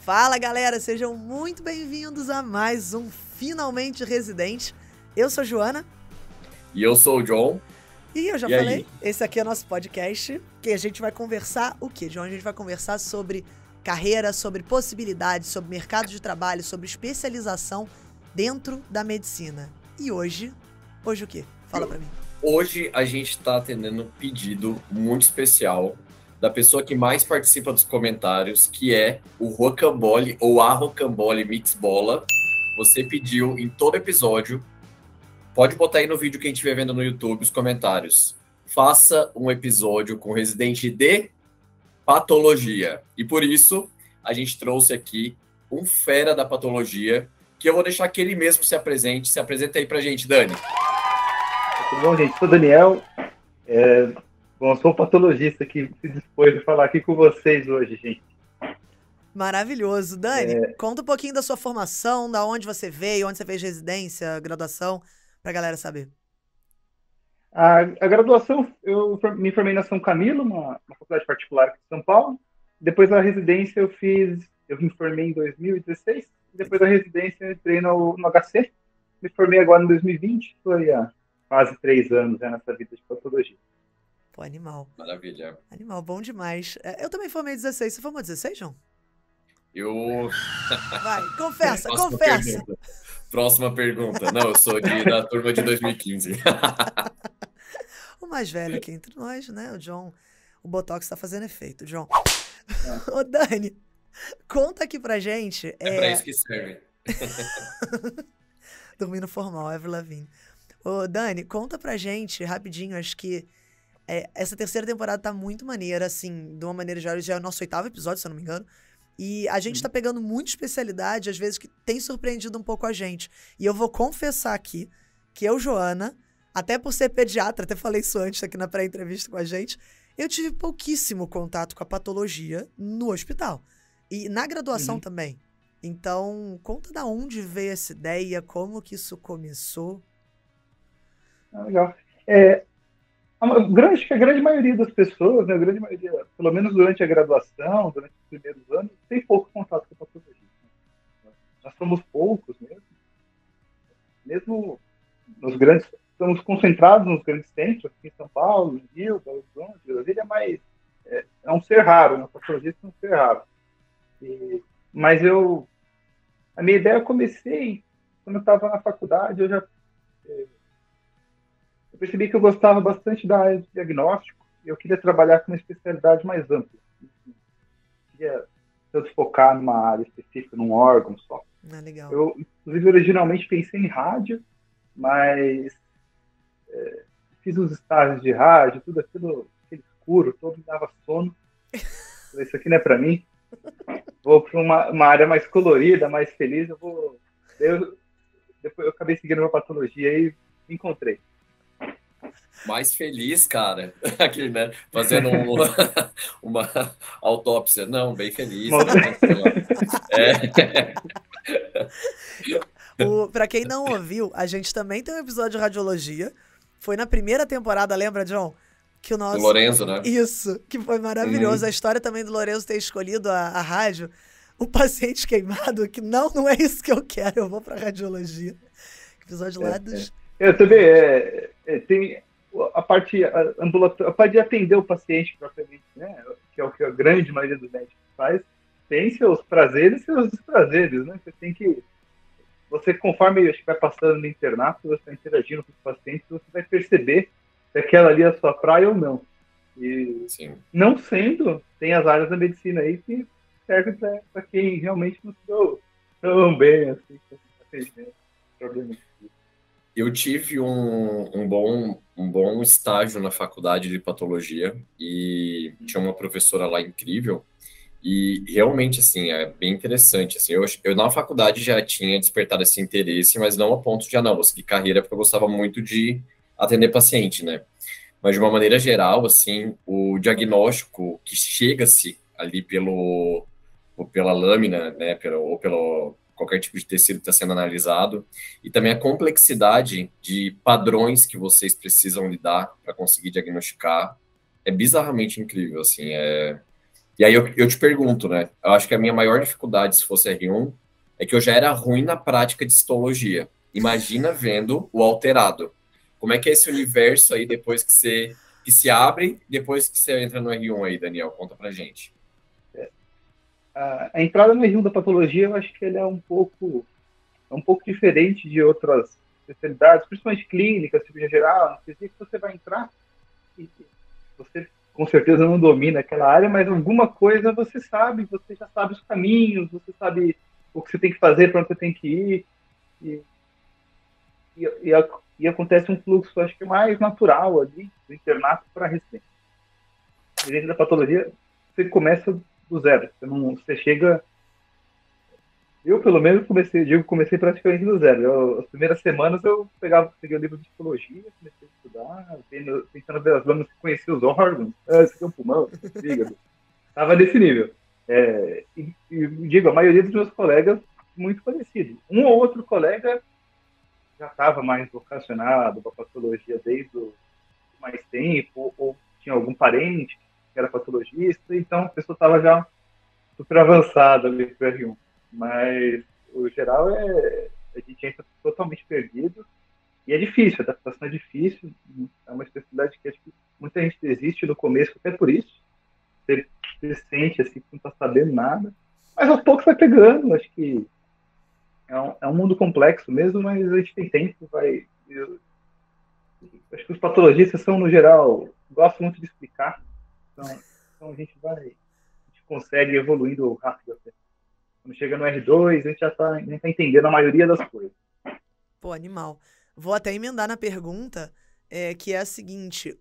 Fala, galera, sejam muito bem-vindos a mais um Finalmente Residente. Eu sou a Joana. E eu sou o John. E eu já falei, esse aqui é o nosso podcast, que a gente vai conversar o quê, John? A gente vai conversar sobre carreira, sobre possibilidades, sobre mercado de trabalho, sobre especialização dentro da medicina. E hoje o quê? Fala pra mim. Hoje a gente tá atendendo um pedido muito especial da pessoa que mais participa dos comentários, que é o Rocambole ou a Rocambole Mix Bola. Você pediu em todo episódio, pode botar aí no vídeo que a gente estiver vendo no YouTube os comentários. Faça um episódio com residente de patologia. E por isso a gente trouxe aqui um fera da patologia, que eu vou deixar que ele mesmo se apresente. Se apresenta aí pra gente, Dani. Tudo bom, gente? Sou o Daniel. Bom, sou patologista que se dispôs a falar aqui com vocês hoje, gente. Maravilhoso. Dani, conta um pouquinho da sua formação, da onde você veio, onde você fez residência, graduação, pra galera saber. A graduação, eu me formei na São Camilo, uma faculdade particular aqui de São Paulo. Depois da residência eu me formei em 2016. Depois da residência eu entrei no HC. Me formei agora em 2020, estou aí há quase 3 anos nessa vida de patologia. Pô, animal. Maravilha. Animal, bom demais. Eu também formei 16. Você formou 16, João? Eu... Vai, confessa. Próxima pergunta. Não, eu sou da turma de 2015. O mais velho aqui entre nós, né? O John. O Botox tá fazendo efeito, John. Ô, Dani, conta aqui pra gente. É pra isso que serve. Dormindo formal, Avril Lavigne. Ô, Dani, conta pra gente rapidinho, acho que essa terceira temporada tá muito maneira, assim, de uma maneira geral, já é o nosso 8º episódio, se eu não me engano. E a gente tá pegando muita especialidade, às vezes, que tem surpreendido um pouco a gente. E eu vou confessar aqui que eu, Joana, até por ser pediatra, até falei isso antes aqui na pré-entrevista com a gente, eu tive pouquíssimo contato com a patologia no hospital. E na graduação também. Então, conta da onde veio essa ideia, como que isso começou. Legal. Acho que a grande maioria das pessoas, né, a grande maioria, pelo menos durante a graduação, durante os primeiros anos, tem pouco contato com a patologia. Nós somos poucos mesmo. Mesmo nos grandes, estamos concentrados nos grandes centros, aqui em São Paulo, em Rio, Belo Horizonte, Brasília, mas é um ser raro, a patologia é um ser raro. Mas a minha ideia eu comecei quando eu estava na faculdade, eu percebi que eu gostava bastante da área de diagnóstico e eu queria trabalhar com uma especialidade mais ampla. Eu queria tanto focar numa área específica, num órgão só. Legal. Eu, inclusive, originalmente pensei em rádio, mas fiz uns estágios de rádio, tudo aquilo, aquele escuro, todo me dava sono. Isso aqui não é para mim. Vou para uma área mais colorida, mais feliz. Depois eu acabei seguindo uma patologia e me encontrei. Mais feliz, cara. Aqui, né? Fazendo uma autópsia. Não, bem feliz. Pra quem não ouviu, a gente também tem um episódio de radiologia. Foi na primeira temporada, lembra, John? Que o nosso... Do Lorenzo, né? Isso, que foi maravilhoso. A história também do Lorenzo ter escolhido a rádio. O paciente queimado, que não é isso que eu quero, eu vou pra radiologia. Episódio lá dos... Eu também, tem a parte ambulatória, a parte de atender o paciente propriamente, né? Que é o que a grande maioria dos médicos faz, tem seus prazeres e seus desprazeres, né? Você, conforme vai passando no internato, você está interagindo com os pacientes, você vai perceber se aquela ali é a sua praia ou não. E Sim. Não sendo, tem as áreas da medicina aí que servem para quem realmente não se deu tão bem, assim, com problemas. Eu tive um bom estágio na faculdade de patologia e tinha uma professora lá incrível e realmente, assim, é bem interessante, assim, eu na faculdade já tinha despertado esse interesse, mas não a ponto de, vou seguir carreira, porque eu gostava muito de atender paciente, né? Mas de uma maneira geral, assim, o diagnóstico que chega-se ali pela lâmina, né, ou pelo qualquer tipo de tecido que está sendo analisado, e também a complexidade de padrões que vocês precisam lidar para conseguir diagnosticar é bizarramente incrível, assim, E aí eu te pergunto, né? Eu acho que a minha maior dificuldade, se fosse R1, é que eu já era ruim na prática de histologia. Imagina vendo o alterado. Como é que é esse universo aí depois que se abre, depois que você entra no R1 aí, Daniel? Conta pra gente. A entrada no R1 da patologia, eu acho que ele é um pouco diferente de outras especialidades, principalmente clínicas, cirurgia geral, anestesia, que você vai entrar e você com certeza não domina aquela área, mas alguma coisa você sabe, você já sabe os caminhos, você sabe o que você tem que fazer, para onde você tem que ir, e, e acontece um fluxo, acho que mais natural ali, do internato para a residência. Dentro da patologia, você começa do zero, você chega... Eu, pelo menos, comecei praticamente do zero. As primeiras semanas eu peguei o livro de psicologia, comecei a estudar, tentando ver as lâminas, conhecer os órgãos. Esse aqui é um pulmão, fígado. Estava nesse nível. A maioria dos meus colegas, muito parecido. Um ou outro colega já estava mais vocacionado para patologia desde mais tempo, ou tinha algum parente que era patologista, então a pessoa estava já super avançada ali para o R1. Mas o geral a gente entra totalmente perdido e é difícil, a adaptação é difícil, é uma especialidade que acho que muita gente desiste no começo, até por isso, você sente assim que não está sabendo nada, mas aos poucos vai pegando, acho que é um mundo complexo mesmo, mas a gente tem tempo, acho que os patologistas são, no geral, gostam muito de explicar, então a gente consegue evoluindo rápido até. Quando chega no R2, a gente já tá entendendo a maioria das coisas. Pô, animal. Vou até emendar na pergunta, que é a seguinte: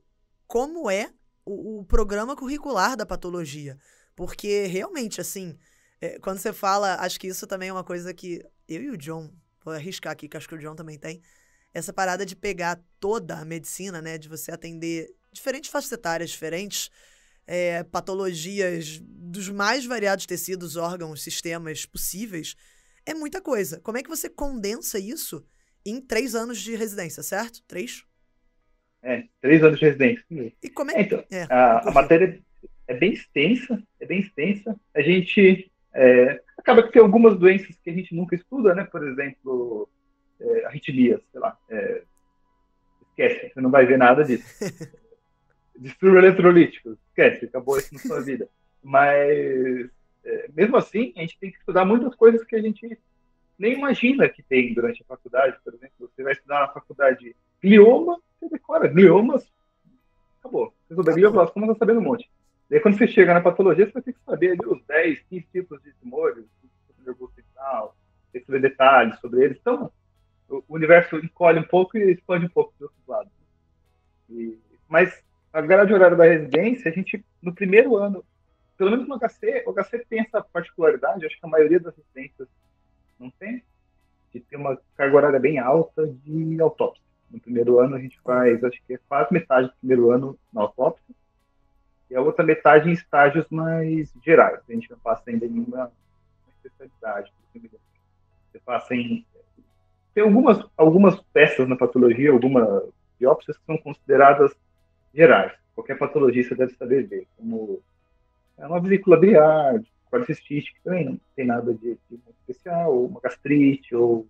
como é o programa curricular da patologia? Porque, realmente, assim, quando você fala, acho que isso também é uma coisa que eu e o John, vou arriscar aqui, que acho que o John também tem, essa parada de pegar toda a medicina, né, de você atender diferentes faixas etárias, diferentes patologias dos mais variados tecidos, órgãos, sistemas possíveis, é muita coisa. Como é que você condensa isso em 3 anos de residência, certo? 3? 3 anos de residência. E como é... Então, a matéria é bem extensa, A gente acaba que tem algumas doenças que a gente nunca estuda, né? Por exemplo, arritmias, sei lá. Esquece, você não vai ver nada disso. Distúrbio eletrolítico, esquece, acabou isso na sua vida. Mas, mesmo assim, a gente tem que estudar muitas coisas que a gente nem imagina que tem durante a faculdade. Por exemplo, você vai estudar na faculdade glioma, você decora gliomas, acabou. Você souber gliomas, como você sabendo um monte. Daí, quando você chega na patologia, você vai ter que saber ali os 10, 15 tipos de tumores, nervoso central, tem que saber detalhes sobre eles. Então, o universo encolhe um pouco e expande um pouco do outro lado. Mas a grade horária da residência, a gente, no primeiro ano, pelo menos no HC, o HC tem essa particularidade, acho que a maioria das residências não tem, de ter uma carga horária bem alta de autópsia. No primeiro ano a gente faz, acho que é quase metade do primeiro ano na autópsia, e a outra metade em estágios mais gerais. A gente não passa ainda em nenhuma especialidade. Você passa em... Tem algumas peças na patologia, algumas biópsias que são consideradas gerais. Qualquer patologista deve saber ver, como uma vesícula biliar, policistite, que também não tem nada de muito especial, ou uma gastrite, ou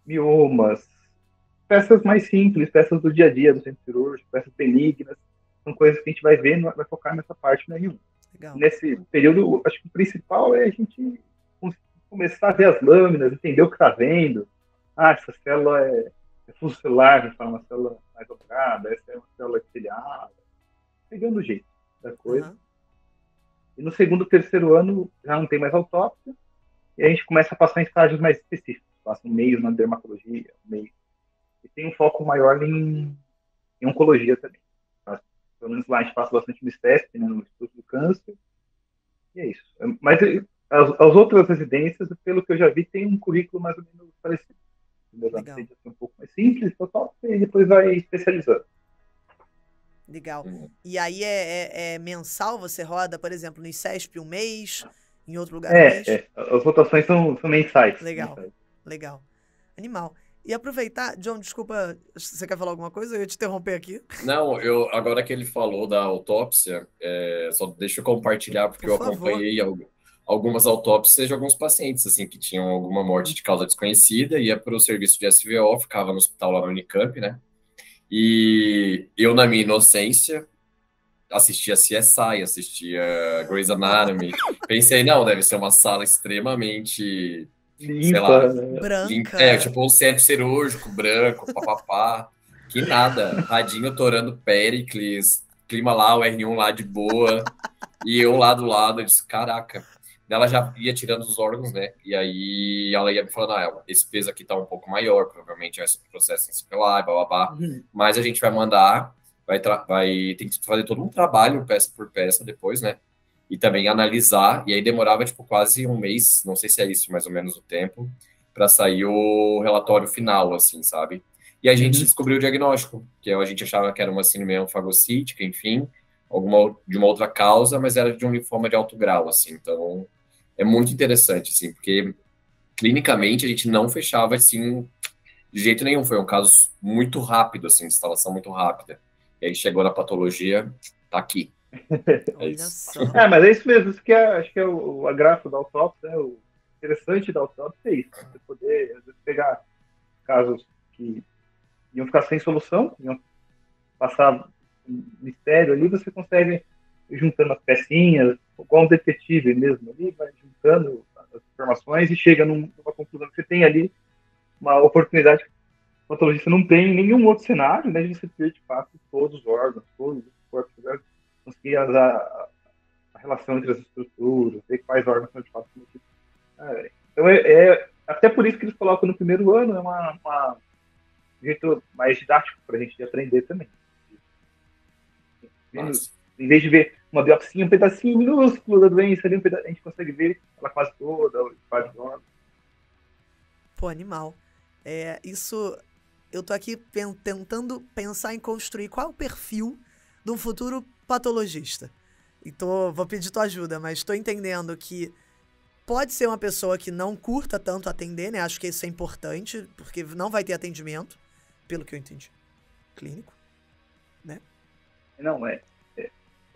miomas, peças mais simples, peças do dia a dia do centro cirúrgico, peças benignas, são coisas que a gente vai ver, vai focar nessa parte nenhuma. Nesse período, acho que o principal é a gente começar a ver as lâminas, entender o que está vendo. Essa célula é fuscelar, a gente fala uma célula mais dobrada, essa é uma célula epitelial, pegando o jeito da coisa. Uhum. E no segundo, terceiro ano, já não tem mais autópsia, e a gente começa a passar em estágios mais específicos. Passa um mês na dermatologia, e tem um foco maior em oncologia também. Pelo menos lá a gente passa bastante no STEP, né, no Instituto do Câncer, e é isso. Mas as outras residências, pelo que eu já vi, tem um currículo mais ou menos parecido. Tende a ser um pouco mais simples, e depois vai especializando. Legal. E aí é mensal? Você roda, por exemplo, no ICESP um mês, em outro lugar um mês? As rotações são mensais. Legal. Animal. E aproveitar, John, desculpa, você quer falar alguma coisa? Eu ia te interromper aqui. Não, agora que ele falou da autópsia, só deixa eu compartilhar, porque Por eu favor. acompanhei algumas autópsias de alguns pacientes, assim, que tinham alguma morte de causa desconhecida, ia para o serviço de SVO, ficava no hospital lá no Unicamp, né? E eu, na minha inocência, assistia CSI, assistia Grey's Anatomy. Pensei, não, deve ser uma sala extremamente, sei lá, Limpa, né? Branca. tipo um centro cirúrgico, branco, papapá. Que nada, radinho torando Péricles, clima lá, o R1 lá de boa, e eu lá do lado, eu disse, caraca. Ela já ia tirando os órgãos, né? E aí ela ia me falando, esse peso aqui tá um pouco maior, provavelmente vai ser um processo em sequelar, blá. Mas a gente vai mandar, tem que fazer todo um trabalho, peça por peça, depois, né? E também analisar, e aí demorava, tipo, quase um mês, não sei se é isso mais ou menos o tempo, para sair o relatório final, assim, sabe? E a gente descobriu o diagnóstico, que a gente achava que era uma síndrome anfagocítica, enfim, de uma outra causa, mas era de um linfoma de alto grau, assim. Então, é muito interessante, assim, porque clinicamente a gente não fechava, assim, de jeito nenhum. Foi um caso muito rápido, assim, de instalação muito rápida. E aí chegou na patologia, tá aqui. É Olha isso. só. Mas é isso mesmo. Isso que acho que é a graça da autópsia, né? O interessante da autópsia é isso. Você poder, às vezes, pegar casos que iam ficar sem solução, iam passar um mistério ali, você consegue ir juntando as pecinhas, igual um detetive mesmo ali, vai juntando as informações e chega numa conclusão que você tem ali uma oportunidade que o patologista não tem em nenhum outro cenário, né, de você ter, de fato, todos os órgãos, todos os corpos, conseguir a relação entre as estruturas, ver quais órgãos são de fato cometidos. Então, até por isso que eles colocam no primeiro ano, é um jeito mais didático para a gente aprender também. Nossa. Em vez de ver uma biopsia, um pedacinho minúsculo da doença, ali, a gente consegue ver ela quase toda, quase toda. Pô, animal. Isso, eu tô aqui tentando pensar em construir qual é o perfil de um futuro patologista. E vou pedir tua ajuda, mas tô entendendo que pode ser uma pessoa que não curta tanto atender, né? Acho que isso é importante, porque não vai ter atendimento, pelo que eu entendi, clínico, né? Não, é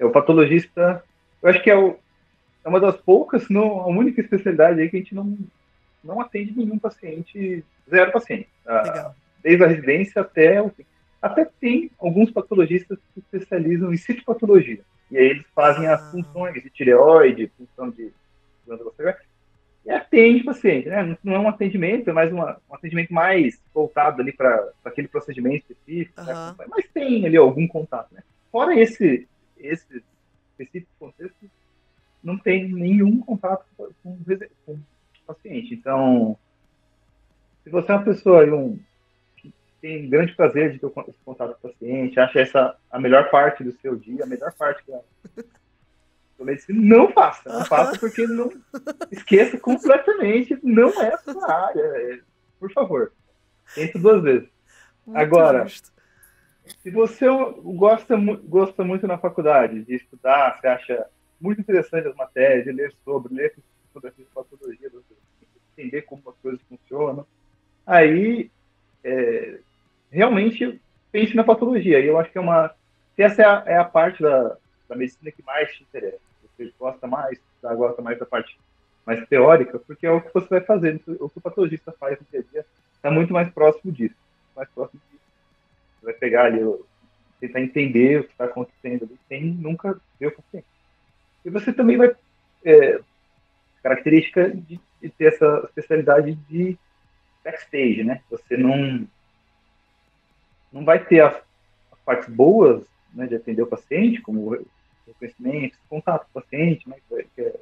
o patologista, eu acho que é uma das poucas, não, a única especialidade aí que a gente não atende nenhum paciente, zero paciente. Legal. Desde a residência até o fim. Até tem alguns patologistas que se especializam em citopatologia. E aí eles fazem as funções de tireoide, função de glândula cerebral, e atende o paciente, né? Não é um atendimento, é mais um atendimento mais voltado ali para aquele procedimento específico, né? Mas tem ali algum contato, né? Fora esse específico contexto, não tem nenhum contato com o paciente. Então, se você é uma pessoa que tem grande prazer de ter esse contato com o paciente, acha essa a melhor parte do seu dia, a melhor parte da medicina, não faça porque não esqueça completamente, não é a sua área. Por favor, pense 2 vezes. Muito Agora, justo. se você gosta muito na faculdade de estudar, você acha muito interessante as matérias, de ler sobre a patologia, entender como as coisas funcionam, aí realmente pense na patologia. E eu acho que se essa é a parte da medicina que mais te interessa. Você gosta mais da parte mais teórica, porque é o que você vai fazer, o que o patologista faz no dia a dia está muito mais próximo disso. Você vai pegar ali, tentar entender o que está acontecendo ali, sem nunca ver o paciente. E você também vai característica de ter essa especialidade de backstage, né? Você não vai ter as partes boas, né, de atender o paciente, como reconhecimento, contato com o paciente, né, que é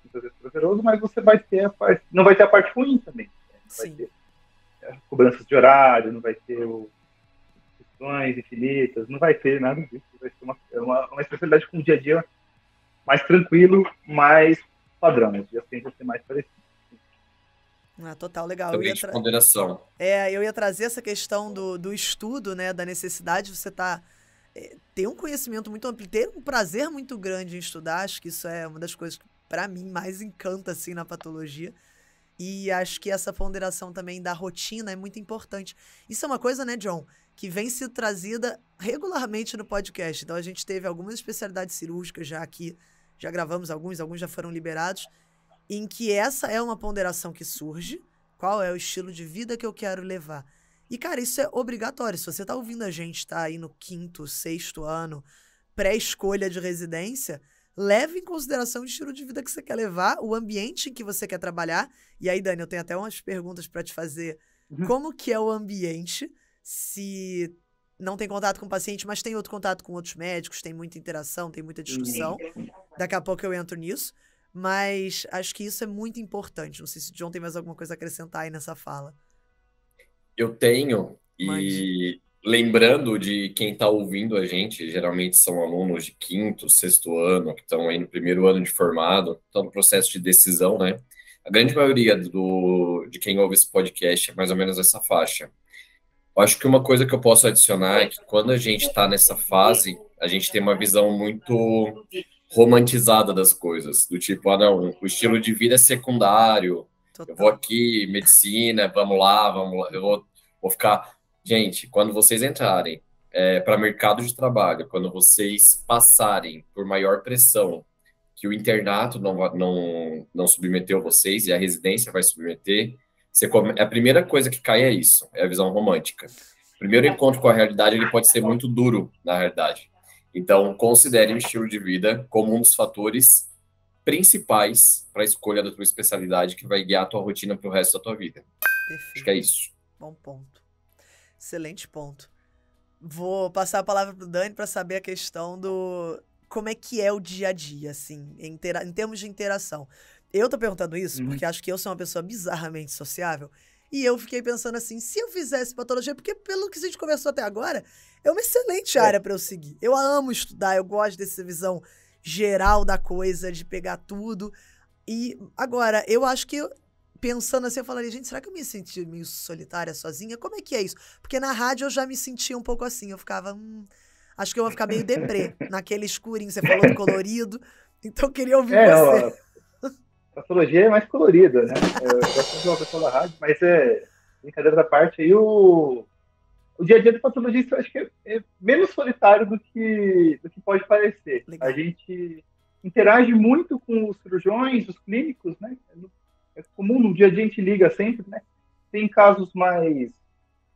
muitas vezes prazeroso, mas você não vai ter a parte ruim também. Né? Não vai ter cobranças de horário, não vai ter questões infinitas, não vai ter nada disso. Vai ser uma especialidade com um dia a dia mais tranquilo, mais padrão. Os dias tendem a ser mais parecidos. Total, legal. Também de ponderação. Eu ia trazer essa questão do estudo, né, da necessidade de você ter um conhecimento muito amplo, ter um prazer muito grande em estudar. Acho que isso é uma das coisas que, para mim, mais encanta, assim, na patologia. E acho que essa ponderação também da rotina é muito importante. Isso é uma coisa, né, John, que vem sendo trazida regularmente no podcast. Então, a gente teve algumas especialidades cirúrgicas já aqui, já gravamos alguns já foram liberados, em que essa é uma ponderação que surge, qual é o estilo de vida que eu quero levar. E, cara, isso é obrigatório. Se você tá ouvindo a gente, tá aí no 5º, 6º ano, pré-escolha de residência, leve em consideração o estilo de vida que você quer levar, o ambiente em que você quer trabalhar. E aí, Dani, eu tenho até umas perguntas para te fazer. Como que é o ambiente se não tem contato com o paciente, mas tem outro contato com outros médicos, tem muita interação, tem muita discussão. Daqui a pouco eu entro nisso. Mas acho que isso é muito importante. Não sei se o John tem mais alguma coisa a acrescentar aí nessa fala. Eu tenho, Mande. e lembrando de quem está ouvindo a gente, geralmente são alunos de 5º, 6º ano, que estão aí no 1º ano de formado, estão no processo de decisão, né? A grande maioria de quem ouve esse podcast é mais ou menos essa faixa. Eu acho que uma coisa que eu posso adicionar é que quando a gente está nessa fase, a gente tem uma visão muito romantizada das coisas, do tipo, ah, não, o estilo de vida é secundário, eu vou Total. aqui, medicina, vamos lá, eu vou ficar... Gente, quando vocês entrarem para mercado de trabalho, quando vocês passarem por maior pressão que o internato não submeteu vocês e a residência vai submeter, a primeira coisa que cai é isso, é a visão romântica. O primeiro encontro com a realidade, ele pode ser muito duro, na realidade. Então, considere o estilo de vida como um dos fatores principais para a escolha da tua especialidade que vai guiar a tua rotina para o resto da tua vida. Acho que é Perfeito. isso. Bom ponto. Excelente ponto. Vou passar a palavra pro Dani para saber a questão do... Como é que é o dia a dia, assim, em termos de interação. Eu tô perguntando isso porque acho que eu sou uma pessoa bizarramente sociável. E eu fiquei pensando assim, se eu fizesse patologia, porque pelo que a gente conversou até agora, é uma excelente área para eu seguir. Eu amo estudar, eu gosto dessa visão geral da coisa, de pegar tudo. E agora, eu acho que, pensando assim, eu falaria, gente, será que eu me senti meio solitária, sozinha? Como é que é isso? Porque na rádio eu já me sentia um pouco assim, eu ficava, acho que eu vou ficar meio deprê, naquele escurinho, você falou do colorido, então eu queria ouvir você. A patologia é mais colorida, né? Eu gosto de uma pessoa da rádio, mas brincadeira da parte, aí o dia a dia do patologista eu acho que é menos solitário do que pode parecer. Legal. A gente interage muito com os cirurgiões, os clínicos, né? É comum, no dia a dia a gente liga sempre, né? Tem casos mais...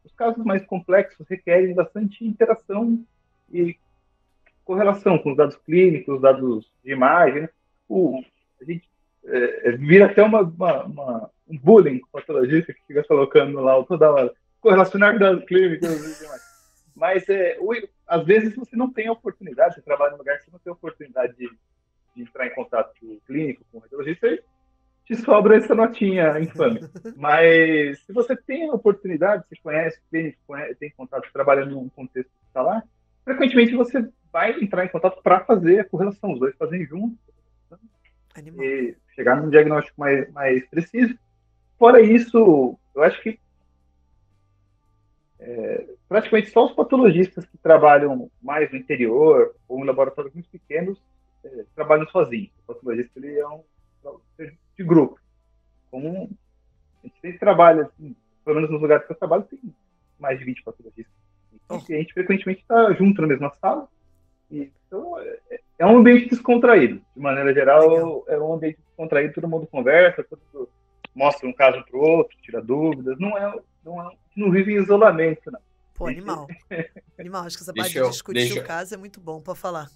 Os casos mais complexos requerem bastante interação e correlação com os dados clínicos, os dados de imagem, né? A gente vira até um bullying com o patologista que fica colocando lá toda hora, correlacionar dados clínicos e demais. Mas, às vezes, você não tem a oportunidade, você trabalha em um lugar que você não tem a oportunidade de entrar em contato com o clínico, com o radiologista, aí te sobra essa notinha infame. Mas, se você tem a oportunidade, você conhece o clínico, tem contato, trabalha num contexto hospitalar, frequentemente você vai entrar em contato para fazer a correlação, os dois fazem juntos, Animal. e chegar num diagnóstico mais preciso. Fora isso, eu acho que praticamente só os patologistas que trabalham mais no interior ou em laboratórios muito pequenos trabalham sozinhos. O patologista ele é um de grupo. Como a gente sempre trabalha, assim, pelo menos nos lugares que eu trabalho, tem mais de 20 patologistas. E a gente frequentemente está junto na mesma sala. Então, é um ambiente descontraído. De maneira geral, Legal. é um ambiente descontraído, todo mundo conversa, todo mundo mostra um caso para o outro, tira dúvidas. Não vive em isolamento, não. Pô, animal. Animal, acho que essa parte de discutir o caso é muito bom pra falar.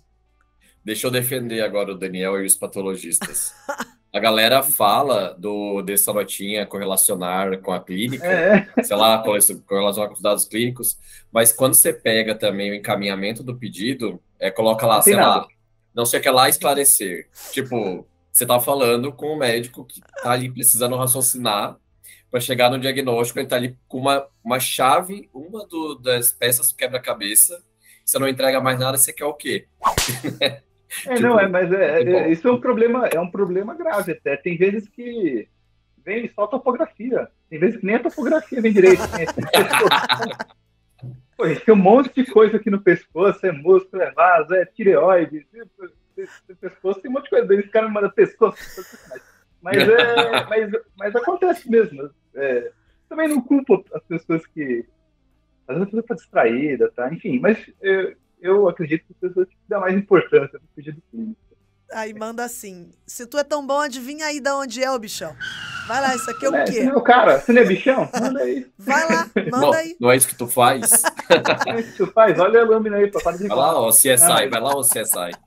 Deixa eu defender agora o Daniel e os patologistas. A galera fala dessa notinha correlacionar com a clínica, sei lá, correlacionar com os dados clínicos, mas quando você pega também o encaminhamento do pedido, coloca lá, sei lá, não sei o que lá, esclarecer. Tipo, você tá falando com o médico que tá ali precisando raciocinar para chegar no diagnóstico, ele tá ali com uma chave, das peças do quebra-cabeça, você não entrega mais nada, você quer o quê? Isso é um problema grave até. Tem vezes que vem só topografia, tem vezes que nem a topografia vem direito. Pô, tem um monte de coisa aqui no pescoço, é músculo, é vaso, é tireoide, no pescoço tem um monte de coisa. Esse cara me manda pescoço. mas acontece mesmo. Também não culpo as pessoas que... Às vezes a pessoa está distraída, tá? Enfim, mas eu acredito que as pessoas têm que dar mais importância no pedido clínico. Aí manda assim, se tu é tão bom, adivinha aí de onde é o bichão. Vai lá, isso aqui é o quê? Você não é o cara, você não é bichão? Manda aí. Vai lá, manda aí. Não é isso que tu faz? Não é isso que tu faz? Olha a lâmina aí, papai. Vai lá, ó, CSI, vai lá, ó, CSI.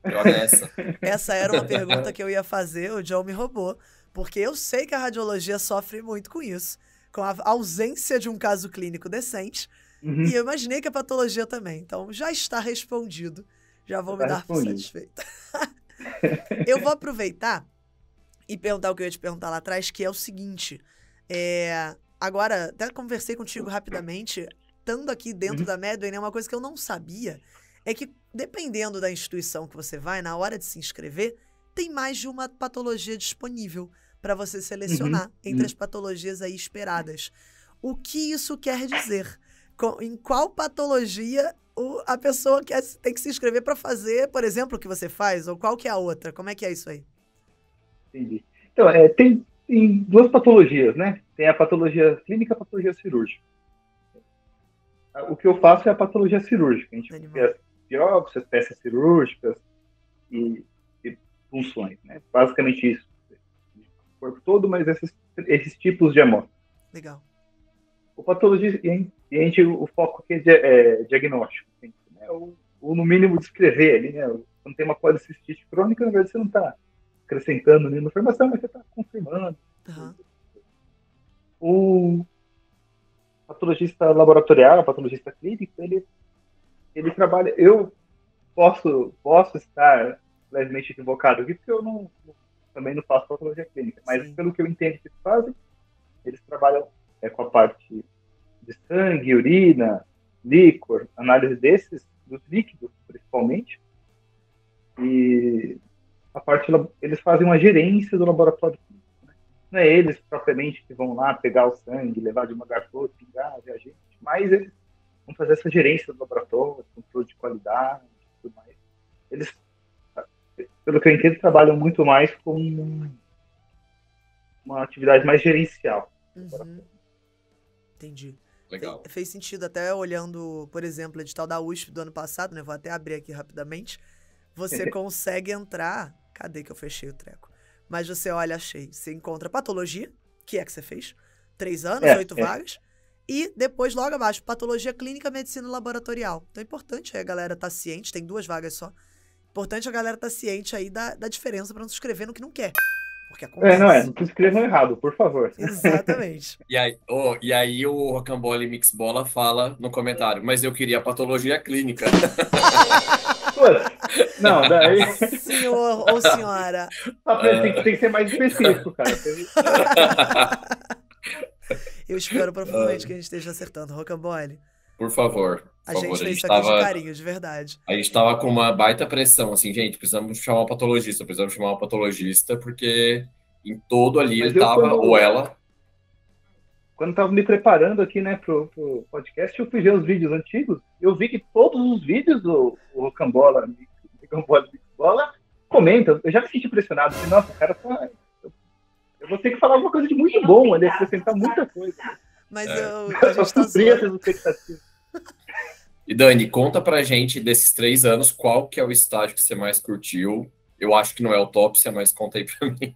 Joga essa. Essa era uma pergunta que eu ia fazer, o John me roubou, porque eu sei que a radiologia sofre muito com isso, com a ausência de um caso clínico decente, e eu imaginei que a patologia também. Então, já está respondido. Já vou me dar por satisfeita. Eu vou aproveitar e perguntar o que eu ia te perguntar lá atrás, que é o seguinte. Agora, até conversei contigo rapidamente, estando aqui dentro da Medway, né, uma coisa que eu não sabia é que, dependendo da instituição que você vai, na hora de se inscrever, tem mais de uma patologia disponível para você selecionar entre as patologias aí esperadas. O que isso quer dizer? Em qual patologia a pessoa tem que se inscrever para fazer, por exemplo, o que você faz? Ou qual que é a outra? Como é que é isso aí? Entendi. Então, tem duas patologias, né? Tem a patologia clínica e a patologia cirúrgica. O que eu faço é a patologia cirúrgica. A gente faz biópsias, peças cirúrgicas e punções, né? Basicamente isso. O corpo todo, mas esses tipos de amostra. Legal. O patologia, o foco aqui é diagnóstico, assim, né? Ou no mínimo descrever ali, né? Quando tem uma policistite crônica, na verdade você não está acrescentando nenhuma informação, mas você está confirmando. O patologista laboratorial, o patologista clínico, ele trabalha... Eu posso estar levemente equivocado aqui, porque eu também não faço patologia clínica, mas pelo que eu entendo que eles fazem, eles trabalham com a parte de sangue, urina, líquor, análise dos líquidos, principalmente. E a parte, eles fazem uma gerência do laboratório clínico, né? Não é eles propriamente que vão lá pegar o sangue, levar de uma garfo, pingar, reagente, mas eles vão fazer essa gerência do laboratório, controle de qualidade e tudo mais. Eles, pelo que eu entendo, trabalham muito mais com uma atividade mais gerencial. Entendi. Legal. Fez sentido, até olhando, por exemplo, o edital da USP do ano passado, né? Vou até abrir aqui rapidamente. Você consegue entrar... Cadê que eu fechei o treco? Mas você olha, achei. Você encontra patologia, que é que você fez. 3 anos, 8 vagas. E depois, logo abaixo, patologia clínica, medicina laboratorial. Então é importante a galera estar ciente, tem 2 vagas só. Importante a galera estar ciente aí da diferença para não se inscrever no que não quer. Porque acontece. Não se inscrevam errado, por favor. Exatamente. E aí o Rocambole Mix Bola fala no comentário, mas eu queria patologia clínica. Não, daí... Senhor ou senhora. Tem que ser mais específico, cara. Eu espero profundamente que a gente esteja acertando. Rocambole. Por favor. A gente fez isso aqui de carinho, de verdade. A gente tava com uma baita pressão, assim, gente, precisamos chamar um patologista, porque em todo ali ele tava, ou ela... Quando eu tava me preparando aqui, né, pro podcast, eu fui ver os vídeos antigos, eu vi que todos os vídeos do Rocambole comentam. Eu já me senti impressionado. Nossa, o cara tá... Eu vou ter que falar alguma coisa de muito bom, ele acrescentar muita coisa. Mas a gente tá zoando. E Dani, conta pra gente desses 3 anos, qual que é o estágio que você mais curtiu? Eu acho que não é autópsia, mas conta aí pra mim.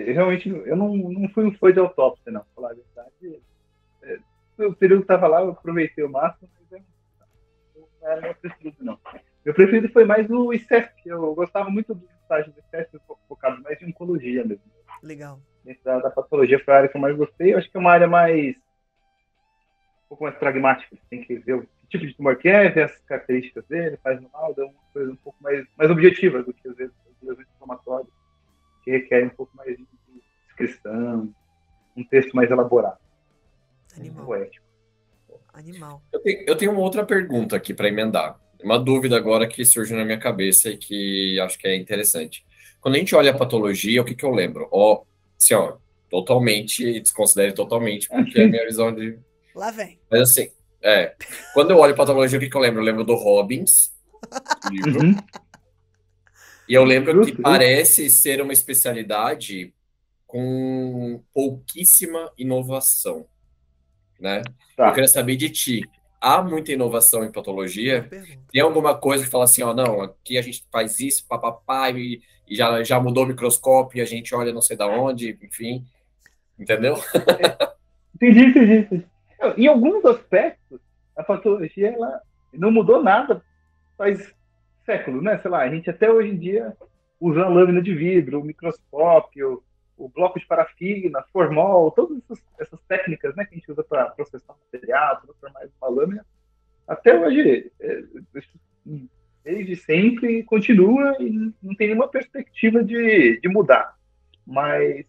Realmente, eu não fui um fã de autópsia, não, pra falar a verdade. No período que tava lá, eu aproveitei o máximo, mas não era meu preferido, não. Meu preferido foi mais o ICEF. Eu gostava muito do estágio do ICEF, focado mais em oncologia mesmo. Legal. Dentro da patologia foi a área que eu mais gostei. Eu acho que é uma área um pouco mais pragmática. Você tem que ver o tipo de tumor que é, ver as características dele, faz no laudo, é uma coisa um pouco mais objetiva do que, às vezes, as lesões inflamatórias, que requerem um pouco mais de descrição, um texto mais elaborado. Animal. Poético. Animal. Eu tenho uma outra pergunta aqui para emendar. Uma dúvida agora que surgiu na minha cabeça e que acho que é interessante. Quando a gente olha a patologia, o que eu lembro? Totalmente, desconsidere totalmente, porque é a minha visão de... Lá vem. Mas assim, quando eu olho patologia, o que eu lembro? Eu lembro do Robbins, livro. E eu lembro que Justo, parece ser uma especialidade com pouquíssima inovação, né? Eu tá. queria saber de ti. Há muita inovação em Boa patologia? pergunta. Tem alguma coisa que fala assim, ó, não, aqui a gente faz isso, papapá, e já mudou o microscópio e a gente olha não sei da onde, enfim, entendeu? Entendi. Em alguns aspectos, a patologia ela não mudou nada faz séculos, né? Sei lá, a gente até hoje em dia usa a lâmina de vidro, o microscópio, o bloco de parafina, formol, todas essas técnicas, né, que a gente usa para processar material, transformar em uma lâmina, até hoje, desde sempre, continua e não tem nenhuma perspectiva de mudar. Mas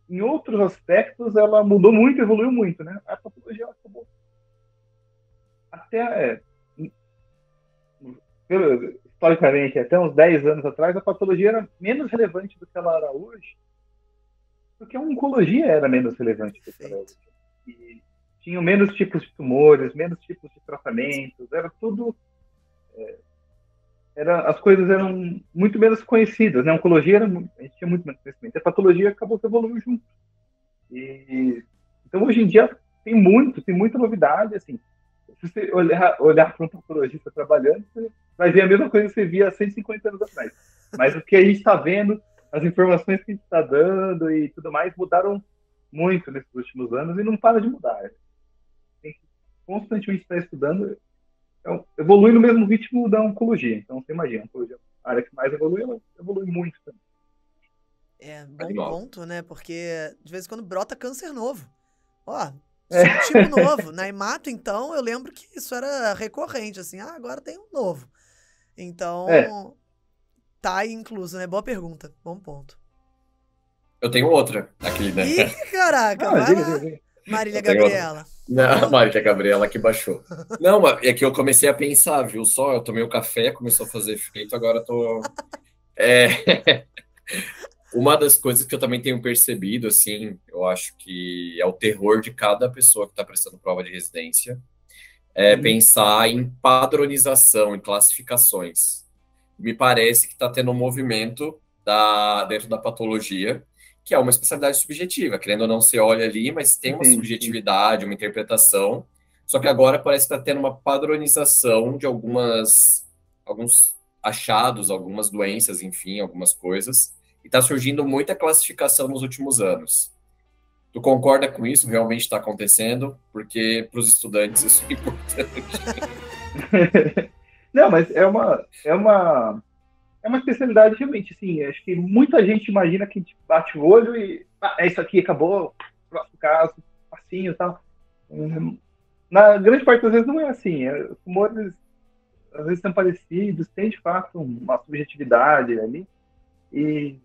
em outros aspectos ela mudou muito, evoluiu muito, né? A patologia ela acabou até historicamente, até uns 10 anos atrás, a patologia era menos relevante do que ela era hoje, porque a oncologia era menos relevante do que ela é hoje. Perfeito. E tinham menos tipos de tumores, menos tipos de tratamentos, era tudo. As coisas eram muito menos conhecidas, né? A oncologia a gente tinha muito menos conhecimento. A patologia acabou que evoluiu junto. E, então, hoje em dia, tem muita novidade, assim. Se você olhar para um patologista trabalhando, você vai ver a mesma coisa que você via há 150 anos atrás. Mas o que a gente está vendo, as informações que a gente está dando e tudo mais, mudaram muito nesses últimos anos e não para de mudar. Tem que constantemente estar estudando. Então, evolui no mesmo ritmo da oncologia. Então, você imagina, a oncologia, a área que mais evolui, ela evolui muito também. É, bom Animal. ponto, né? Porque de vez em quando brota câncer novo. Ó, É. subtipo novo. Na hemato, então, eu lembro que isso era recorrente, assim. Ah, agora tem um novo. É. Então, tá aí incluso, né? Boa pergunta. Bom ponto. Eu tenho outra aqui, né? Ih, caraca, Ah, vai diga, lá. diga. Marília Eu tenho outra. Gabriela. Não, Mari, que é a Gabriela que baixou. Não, mas é que eu comecei a pensar, viu? Só, eu tomei o café, começou a fazer efeito, agora eu tô. É, uma das coisas que eu também tenho percebido, assim, eu acho que é o terror de cada pessoa que está prestando prova de residência, é Uhum. pensar em padronização, em classificações. Me parece que está tendo um movimento dentro da patologia, que é uma especialidade subjetiva. Querendo ou não, você olha ali, mas tem uma Sim. subjetividade, uma interpretação. Só que agora parece que está tendo uma padronização de alguns achados, algumas doenças, enfim, algumas coisas. E está surgindo muita classificação nos últimos anos. Tu concorda com isso? Realmente está acontecendo? Porque para os estudantes isso é importante. Não, mas é uma especialidade realmente, assim, acho que muita gente imagina que a gente bate o olho e é isso aqui, acabou, próximo caso, facinho e tal. Na grande parte das vezes não é assim, os tumores às vezes são parecidos, tem de fato uma subjetividade ali, e,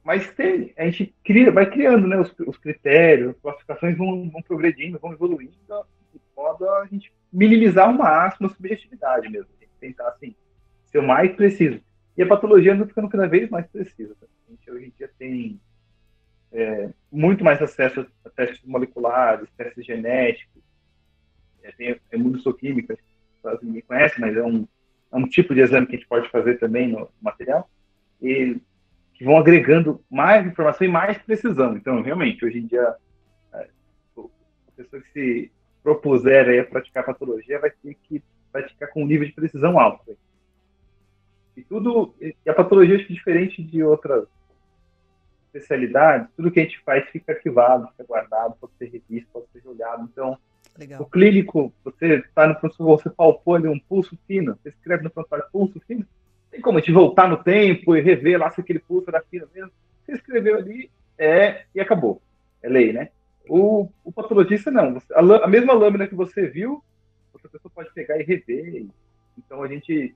mas a gente vai criando, né, os critérios, as classificações vão progredindo, vão evoluindo, de modo a gente minimizar ao máximo a subjetividade mesmo, a gente tentar, assim, ser o mais preciso. E a patologia anda ficando cada vez mais precisa. A gente hoje em dia tem muito mais acesso a testes moleculares, testes genéticos, tem imunossoquímica, que quase ninguém conhece, mas é um tipo de exame que a gente pode fazer também no material, e que vão agregando mais informação e mais precisão. Então, realmente, hoje em dia, a pessoa que se propuser aí a praticar patologia vai ter que praticar com um nível de precisão alto. E a patologia é diferente de outras especialidades, tudo que a gente faz fica arquivado, fica guardado, pode ser revisto, pode ser olhado. Então, Legal. o clínico, você está no pronto-socorro, você palpou ali um pulso fino, você escreve no prontuário pulso fino, tem como a gente voltar no tempo e rever lá se aquele pulso era fino mesmo. Você escreveu ali, e acabou. É lei, né? O patologista não. A mesma lâmina que você viu, outra pessoa pode pegar e rever. Então, a gente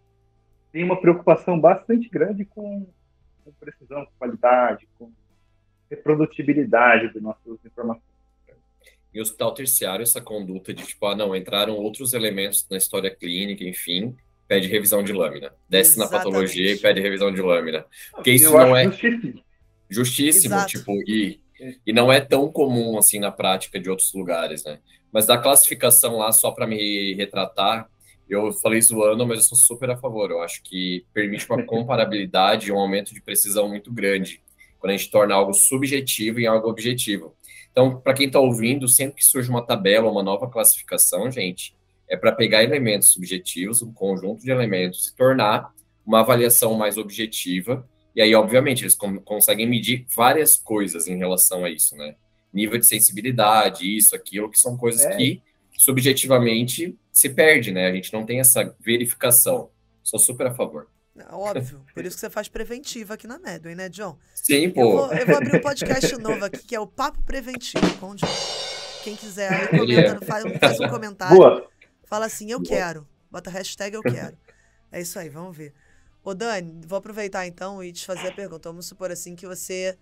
tem uma preocupação bastante grande com precisão, com qualidade, com reprodutibilidade das nossas informações. Em hospital terciário, essa conduta de tipo, não, entraram outros elementos na história clínica, enfim, pede revisão de lâmina. Desce na patologia e Exatamente. pede revisão de lâmina. Porque isso Eu não acho é justíssimo. justíssimo, Exato. tipo, e não é tão comum assim na prática de outros lugares, né? Mas da classificação lá, só para me retratar, Eu falei zoando, mas eu sou super a favor. Eu acho que permite uma comparabilidade e um aumento de precisão muito grande, quando a gente torna algo subjetivo em algo objetivo. Então, para quem está ouvindo, sempre que surge uma tabela, uma nova classificação, gente, é para pegar elementos subjetivos, um conjunto de elementos, e tornar uma avaliação mais objetiva. E aí, obviamente, eles conseguem medir várias coisas em relação a isso, né? Nível de sensibilidade, isso, aquilo, que são coisas que subjetivamente se perde, né? A gente não tem essa verificação. Sou super a favor. Óbvio. Por isso que você faz preventiva aqui na Medway, né, John? Sim, pô. Eu vou abrir um podcast novo aqui, que é o Papo Preventivo com o John. Quem quiser aí, comenta, faz um comentário. Boa. Fala assim, eu quero. Bota a hashtag eu quero. É isso aí, vamos ver. Ô, Dani, vou aproveitar então e te fazer a pergunta. Vamos supor assim que você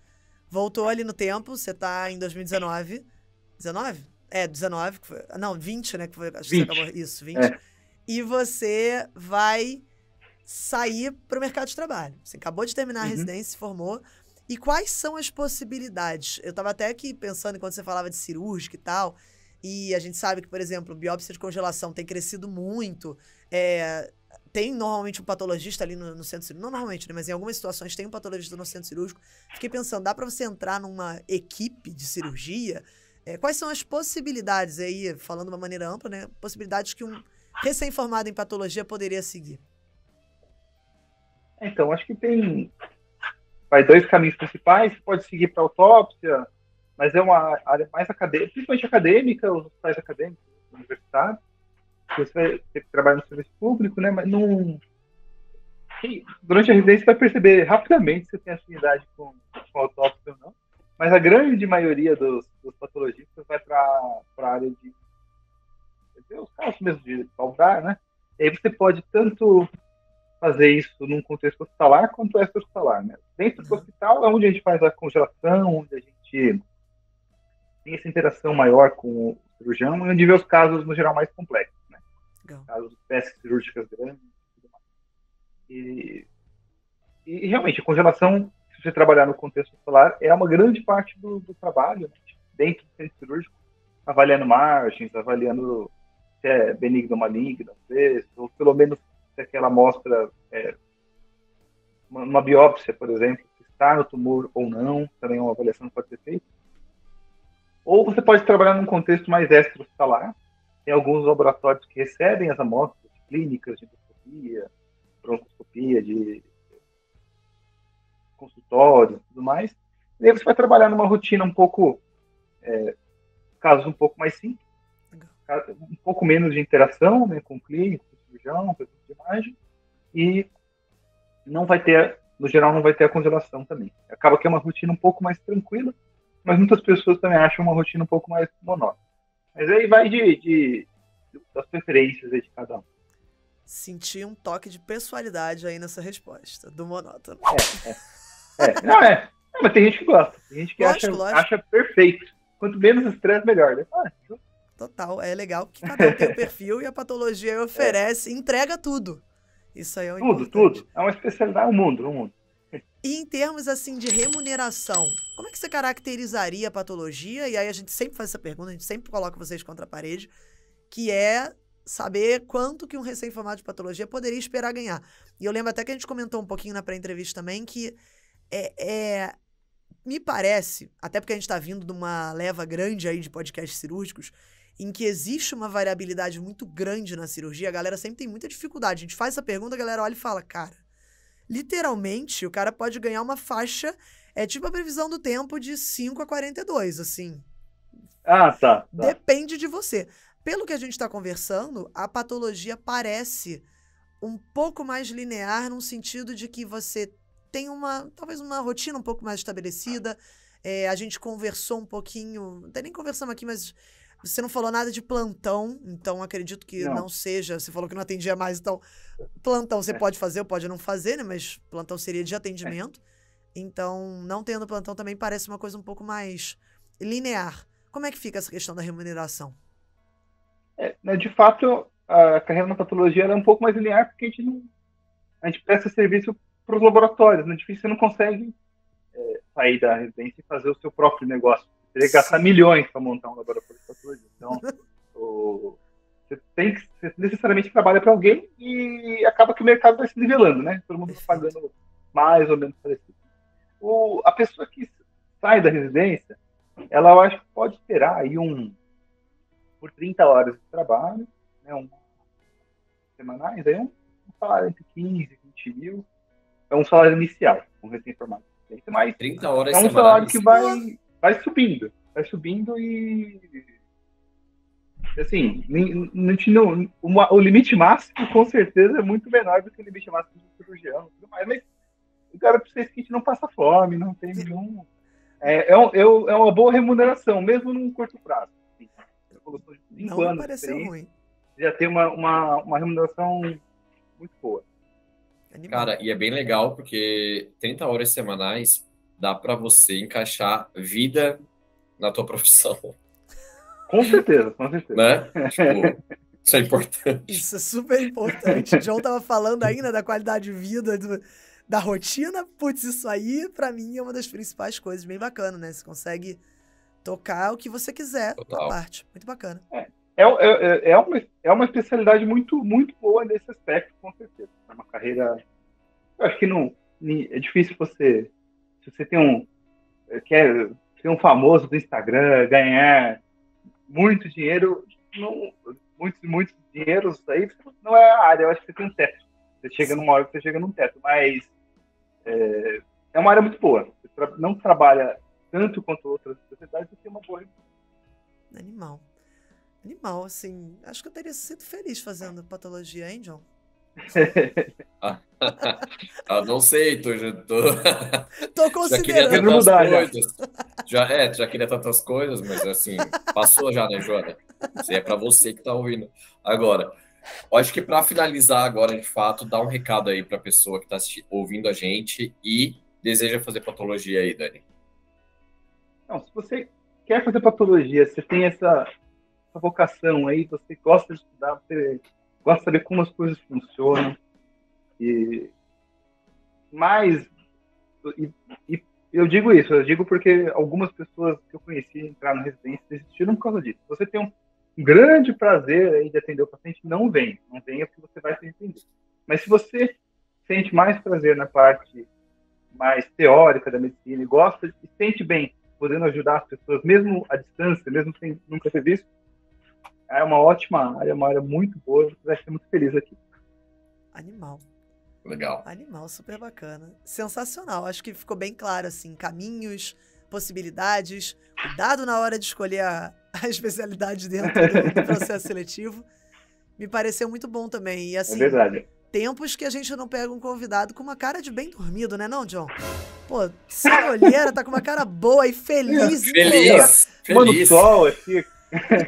voltou ali no tempo, você tá em 2019. 19? 19. Que foi, não, 20, né? Que foi, acho que 20. você acabou. Isso, 20. E você vai sair para o mercado de trabalho. Você acabou de terminar a residência, se formou. E quais são as possibilidades? Eu estava até aqui pensando, enquanto você falava de cirúrgica e tal, e a gente sabe que, por exemplo, biópsia de congelação tem crescido muito. Tem normalmente um patologista ali no centro cirúrgico. Não normalmente, né? Mas em algumas situações tem um patologista no centro cirúrgico. Fiquei pensando, dá para você entrar numa equipe de cirurgia? Quais são as possibilidades aí, falando de uma maneira ampla, né? Possibilidades que um recém-formado em patologia poderia seguir? Então, acho que tem dois caminhos principais. Você pode seguir para autópsia, mas é uma área mais acadêmica, principalmente acadêmica, os hospitais acadêmicos, universitários. Você vai ter que trabalhar no serviço público, né? Mas não... Durante a residência você vai perceber rapidamente se você tem afinidade com autópsia ou não. Mas a grande maioria dos patologistas vai para a área de os casos mesmo de baldar, né? E aí você pode tanto fazer isso num contexto hospitalar quanto extra-hospitalar, né? Dentro do hospital é onde a gente faz a congelação, onde a gente tem essa interação maior com o cirurgião, e onde vê os casos, no geral, mais complexos, né? Casos de peças cirúrgicas grandes e tudo mais. E realmente, a congelação, se você trabalhar no contexto hospitalar, é uma grande parte do trabalho, né? Dentro do centro cirúrgico, avaliando margens, avaliando se é benigno ou maligno, às vezes, ou pelo menos se aquela amostra, uma biópsia, por exemplo, se está no tumor ou não, também é uma avaliação que pode ser feita. Ou você pode trabalhar num contexto mais extra-hospitalar. Tem alguns laboratórios que recebem as amostras clínicas de endoscopia, broncoscopia, de consultórios e tudo mais. E aí você vai trabalhar numa rotina um pouco, casos um pouco mais simples, um pouco menos de interação, né, com o clínico, com o cirurgião, com a imagem, e não vai ter, no geral, não vai ter a congelação também. Acaba que é uma rotina um pouco mais tranquila, mas muitas pessoas também acham uma rotina um pouco mais monótona. Mas aí vai das preferências aí de cada um. Senti um toque de pessoalidade aí nessa resposta, do monótono. Não, mas tem gente que gosta. Tem gente que acha perfeito. Quanto menos estresse, melhor, né? Total, é legal que cada um tem o perfil e a patologia oferece, entrega tudo. Isso aí é o importante. Tudo. É uma especialidade, um mundo. E em termos, assim, de remuneração, como é que você caracterizaria a patologia? E aí a gente sempre faz essa pergunta, a gente sempre coloca vocês contra a parede, que é saber quanto que um recém-formado de patologia poderia esperar ganhar. E eu lembro até que a gente comentou um pouquinho na pré-entrevista também, que me parece, até porque a gente está vindo de uma leva grande aí de podcasts cirúrgicos, em que existe uma variabilidade muito grande na cirurgia, a galera sempre tem muita dificuldade. A gente faz essa pergunta, a galera olha e fala, cara, literalmente, o cara pode ganhar uma faixa, tipo a previsão do tempo de 5 a 42, assim. Tá. Depende de você. Pelo que a gente está conversando, a patologia parece um pouco mais linear, no sentido de que você tem talvez uma rotina um pouco mais estabelecida. A gente conversou um pouquinho, até nem conversamos aqui, mas você não falou nada de plantão, então acredito que não seja. Você falou que não atendia mais, então plantão você pode fazer ou pode não fazer, né? Mas plantão seria de atendimento. Então, não tendo plantão também parece uma coisa um pouco mais linear. Como é que fica essa questão da remuneração? De fato, a carreira na patologia é um pouco mais linear, porque a gente presta serviço para os laboratórios. No difícil, você não consegue sair da residência e fazer o seu próprio negócio. Você teria que gastar milhões para montar um laboratório de patologia. Então, você necessariamente trabalha para alguém e acaba que o mercado vai se nivelando, né? Todo mundo vai pagando mais ou menos parecido. A pessoa que sai da residência, ela, eu acho que pode esperar aí por 30 horas de trabalho, né, semanais, aí um salário entre 15 e 20 mil, é um salário inicial, um recém-formado. Mas 30 horas é um semanais. salário que vai subindo e, assim, o limite máximo, com certeza, é muito menor do que o limite máximo do cirurgião, tudo mais, mas o cara precisa que a gente não passa fome, não tem nenhum... É uma boa remuneração, mesmo num curto prazo. Assim, de 5 anos pareceu ruim. Já tem uma remuneração muito boa. Animal. Cara, e é bem legal porque 30 horas semanais dá para você encaixar vida na tua profissão. Com certeza. Né? Tipo, isso é importante. Isso é super importante. O John tava falando ainda da qualidade de vida, da rotina. Putz, isso aí, pra mim, é uma das principais coisas. Bem bacana, né? Você consegue tocar o que você quiser na parte. Muito bacana. É uma especialidade muito, muito boa nesse aspecto, com certeza. É uma carreira... Eu acho que não... É difícil você... Se você quer ser um famoso do Instagram, ganhar muito dinheiro... Muitos dinheiros aí não é a área. Eu acho que você tem um teto. Você chega numa hora que você chega num teto. Mas é uma área muito boa. Você não trabalha tanto quanto outras especialidades, você tem uma boa... Animal, assim, acho que eu teria sido feliz fazendo patologia, hein, John? Não sei, tô considerando. Já queria tantas coisas. Já queria tantas coisas, mas assim, passou já, né, Joana? Isso é pra você que tá ouvindo. Agora, eu acho que para finalizar agora, de fato, dá um recado aí pra pessoa que tá ouvindo a gente e deseja fazer patologia aí, Dani. Não, se você quer fazer patologia, você tem essa vocação aí, você gosta de estudar, você gosta de saber como as coisas funcionam, mas eu digo porque algumas pessoas que eu conheci entrar na residência desistiram por causa disso. Você tem um grande prazer aí de atender o paciente, não venha porque você vai se arrepender. Mas se você sente mais prazer na parte mais teórica da medicina e gosta e sente bem podendo ajudar as pessoas, mesmo à distância, mesmo sem nunca ter visto, é uma ótima área, uma área muito boa, você vai ser muito feliz aqui. Animal. Legal. Animal, super bacana. Sensacional, acho que ficou bem claro, assim, caminhos, possibilidades, cuidado na hora de escolher a especialidade dentro do processo seletivo. Me pareceu muito bom também. E assim, é verdade. Tempos que a gente não pega um convidado com uma cara de bem dormido, né não, John? Pô, sem olheira, tá com uma cara boa e feliz. Feliz. Mano, sol aqui.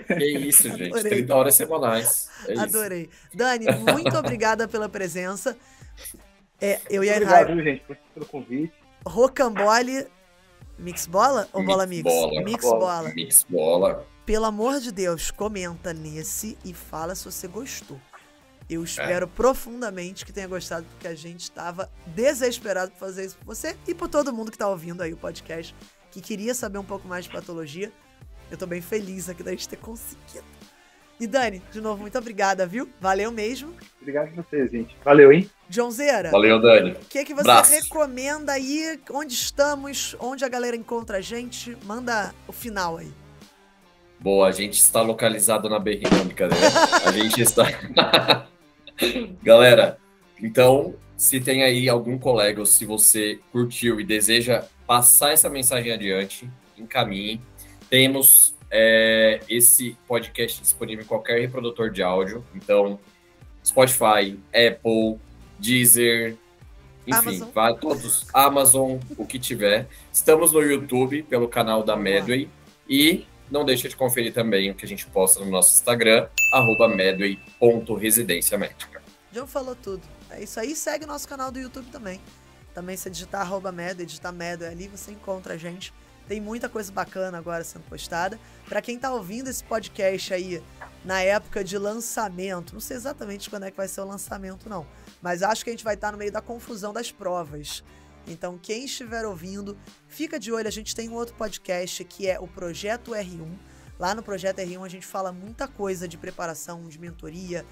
Que isso, gente. Adorei. 30 horas semanais. Adorei. Isso. Dani, muito obrigada pela presença. Eu e a Obrigado, gente, pelo convite. Rocambole, mix bola ou bola mix? Mix bola. Pelo amor de Deus, comenta nesse e fala se você gostou. Eu espero profundamente que tenha gostado, porque a gente estava desesperado por fazer isso por você e por todo mundo que está ouvindo aí o podcast, que queria saber um pouco mais de patologia. Eu tô bem feliz aqui da gente ter conseguido. E Dani, de novo, muito obrigada, viu? Valeu mesmo. Obrigado a vocês, gente. Valeu, hein? Johnzeira. Valeu, Dani. O que você recomenda aí? Onde estamos? Onde a galera encontra a gente? Manda o final aí. Boa, a gente está localizado na Berrina, brincadeira. A gente está... Galera, então, se tem aí algum colega ou se você curtiu e deseja passar essa mensagem adiante, encaminhe. Temos esse podcast disponível em qualquer reprodutor de áudio. Então, Spotify, Apple, Deezer, enfim, vai todos, Amazon, o que tiver. Estamos no YouTube pelo canal da Medway e não deixa de conferir também o que a gente posta no nosso Instagram, @medway.residência-médica. John falou tudo. É isso aí, segue nosso canal do YouTube também. Também se digitar @Medway, digitar Medway ali, você encontra a gente. Tem muita coisa bacana agora sendo postada. Pra quem tá ouvindo esse podcast aí na época de lançamento, não sei exatamente quando é que vai ser o lançamento, não. Mas acho que a gente vai estar no meio da confusão das provas. Então, quem estiver ouvindo, fica de olho. A gente tem um outro podcast que é o Projeto R1. Lá no Projeto R1 a gente fala muita coisa de preparação, de mentoria,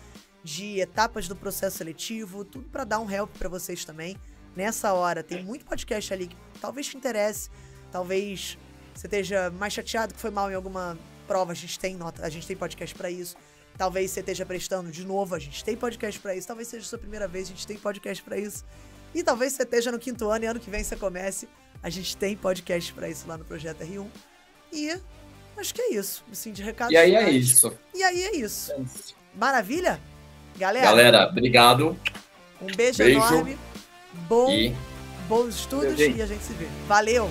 de etapas do processo seletivo, tudo para dar um help para vocês também. Nessa hora, tem muito podcast ali que talvez te interesse, talvez você esteja mais chateado que foi mal em alguma prova, a gente tem podcast para isso. Talvez você esteja prestando de novo, a gente tem podcast pra isso. Talvez seja a sua primeira vez, a gente tem podcast pra isso. E talvez você esteja no 5º ano e ano que vem você comece, a gente tem podcast pra isso lá no Projeto R1. E acho que é isso, assim, de recado. E aí é isso. E aí é isso. Maravilha? Galera, obrigado. Um beijo enorme. Bons estudos e a gente se vê. Valeu!